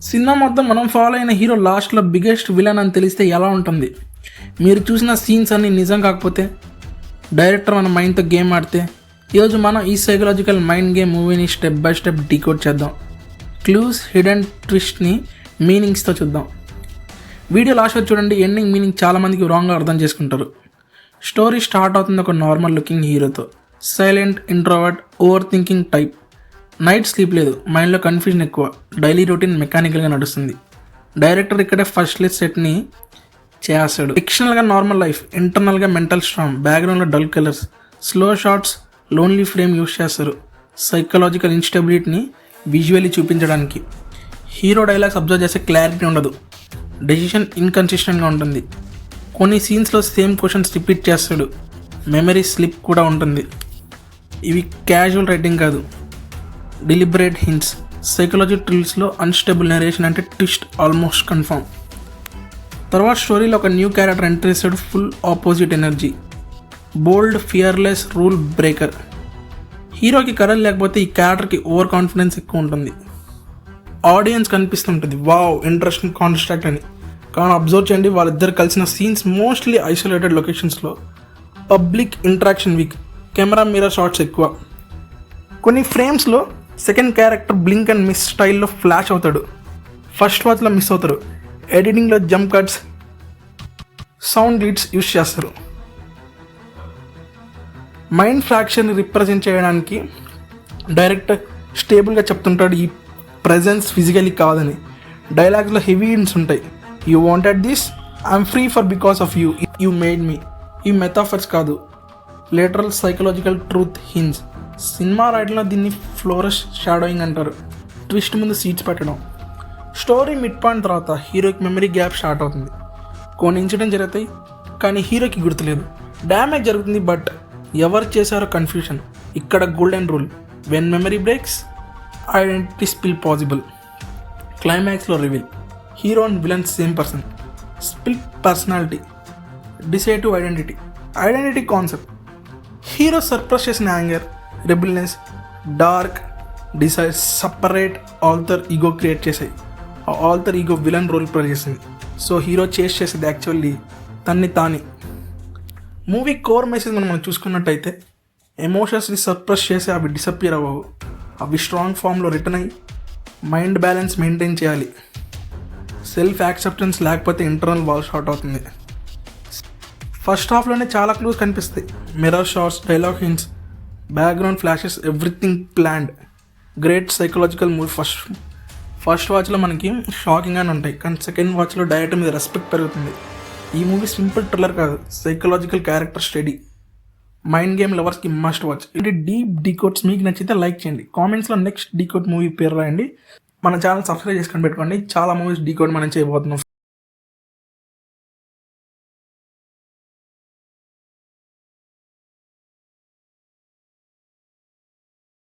Cinema మొత్తం మనం follow అయిన హీరో లాస్ట్లో బిగ్గెస్ట్ విలన్ అని తెలిస్తే ఎలా ఉంటుంది? మీరు చూసిన సీన్స్ అన్నీ నిజం కాకపోతే, డైరెక్టర్ మన మైండ్తో గేమ్ ఆడితే, ఈరోజు మనం ఈ సైకలాజికల్ మైండ్ గేమ్ మూవీని స్టెప్ బై స్టెప్ డీకోడ్ చేద్దాం. క్లూస్, హిడెన్ ట్విస్ట్ని మీనింగ్స్తో చూద్దాం. వీడియో లాస్ట్ వచ్చి చూడండి. ఎండింగ్ మీనింగ్ చాలామందికి రాంగ్గా అర్థం చేసుకుంటారు. స్టోరీ స్టార్ట్ అవుతుంది ఒక నార్మల్ లుకింగ్ హీరోతో. Silent, introvert, over thinking type. Night sleep లేదు, మైండ్లో కన్ఫ్యూజన్ ఎక్కువ. డైలీ రొటీన్ మెకానికల్గా నడుస్తుంది. డైరెక్టర్ ఇక్కడే ఫస్ట్ లిస్ట్ సెట్ని చేస్తాడు. ఫిక్షనల్గా నార్మల్ లైఫ్, ఇంటర్నల్గా మెంటల్ స్ట్రాంగ్, బ్యాక్గ్రౌండ్లో dull colours, slow shots, lonely frame use చేస్తారు. సైకలాజికల్ ఇన్స్టెబిలిటీని విజువల్లీ చూపించడానికి. హీరో డైలాగ్స్ అబ్జర్వ్ చేసే క్లారిటీ ఉండదు. డెసిషన్ ఇన్కన్సిస్టెంట్గా ఉంటుంది. కొన్ని సీన్స్లో సేమ్ క్వశ్చన్స్ రిపీట్ చేస్తాడు. మెమరీ స్లిప్ కూడా ఉంటుంది. ఇవి క్యాజువల్ రైటింగ్ కాదు, డెలిబరేట్ హింట్స్. సైకలాజీ థ్రిల్స్లో అన్స్టేబుల్ నరేషన్ అంటే ట్విస్ట్ ఆల్మోస్ట్ కన్ఫర్మ్. తర్వాత స్టోరీలో ఒక న్యూ క్యారెక్టర్ ఎంటర్ చేస్తాడు. Full opposite energy, bold, fearless, rule breaker. హీరోకి కరెక్ట్ లేకపోతే ఈ క్యారెక్టర్కి ఓవర్ కాన్ఫిడెన్స్ ఎక్కువ ఉంటుంది. ఆడియన్స్ కనిపిస్తుంటుంది వావ్ ఇంట్రెస్టింగ్ కాన్స్ట్రాక్ట్ అని. కానీ అబ్జర్వ్ చేయండి, వాళ్ళిద్దరు కలిసిన సీన్స్ మోస్ట్లీ ఐసోలేటెడ్ లొకేషన్స్లో. Public interaction weak, camera mirror shots ఎక్కువ. కొన్ని ఫ్రేమ్స్లో second character blink and miss స్టైల్లో ఫ్లాష్ అవుతాడు. ఫస్ట్ వాచ్లో మిస్ అవుతారు. ఎడిటింగ్లో jump cuts, sound glitches use చేస్తారు. మైండ్ ఫ్రాక్షన్ రిప్రజెంట్ చేయడానికి డైరెక్టర్ స్టేబుల్గా చెప్తుంటాడు ఈ ప్రెజెన్స్ ఫిజికలీ కాదని. డైలాగ్స్లో హెవీ హింట్స్ ఉంటాయి. You wanted this, I'm free for because of you, you made me. ఈ మెథాఫర్స్ కాదు, literal psychological truth hints. Cinema రైట్లో దీన్ని ఫ్లోరస్ షాడోయింగ్ అంటారు. ట్విస్ట్ ముందు సీట్స్ పెట్టడం. స్టోరీ మిడ్ పాయింట్ తర్వాత హీరోకి మెమరీ గ్యాప్ స్టార్ట్ అవుతుంది. కొన్ని ఇన్సిడెంట్ జరుగుతాయి కానీ హీరోకి గుర్తులేదు. డ్యామేజ్ జరుగుతుంది బట్ ఎవరు చేశారో కన్ఫ్యూషన్. ఇక్కడ golden rule, when memory breaks identity split possible. క్లైమాక్స్లో reveal, hero and villain same person. Split personality, dissociative identity. Identity concept, hero suppress చేసిన anger, rebelliousness, dark desire separate alter ego create చేసాయి. ఆ alter ego villain role play చేసింది. So hero చేసేది actually తన్ని తాని. Movie core message మనం చూసుకున్నట్టయితే, ఎమోషన్స్ని సర్ప్రెస్ చేసి అవి డిసప్పియర్ అవ్వవు. అవి స్ట్రాంగ్ ఫామ్లో రిటర్న్ అయ్యి మైండ్ బ్యాలెన్స్ మెయింటైన్ చేయాలి. సెల్ఫ్ యాక్సెప్టెన్స్ లేకపోతే ఇంటర్నల్ వాల్ షార్ట్ అవుతుంది. ఫస్ట్ హాఫ్లోనే చాలా క్లూస్ కనిపిస్తాయి. Mirror shots, dialogue hints, background flashes, everything planned. Great psychological movie. First వాచ్లో మనకి షాకింగ్గానే ఉంటాయి కానీ సెకండ్ వాచ్లో డైరెక్టర్ మీద రెస్పెక్ట్ పెరుగుతుంది. ఈ మూవీ సింపుల్ థ్రిల్లర్ కాదు, psychological character study. Mind game లవర్స్కి మస్ట్ వాచ్. ఇది డీప్ డీకోడ్స్ మీకు నచ్చితే లైక్ చేయండి. కామెంట్స్లో నెక్స్ట్ డీకోడ్ మూవీ పేరు రాయండి. మన ఛానల్ సబ్స్క్రైబ్ చేసుకొని పెట్టుకోండి. చాలా మూవీస్ డీకోడ్ మనం చేయబోతున్నాం.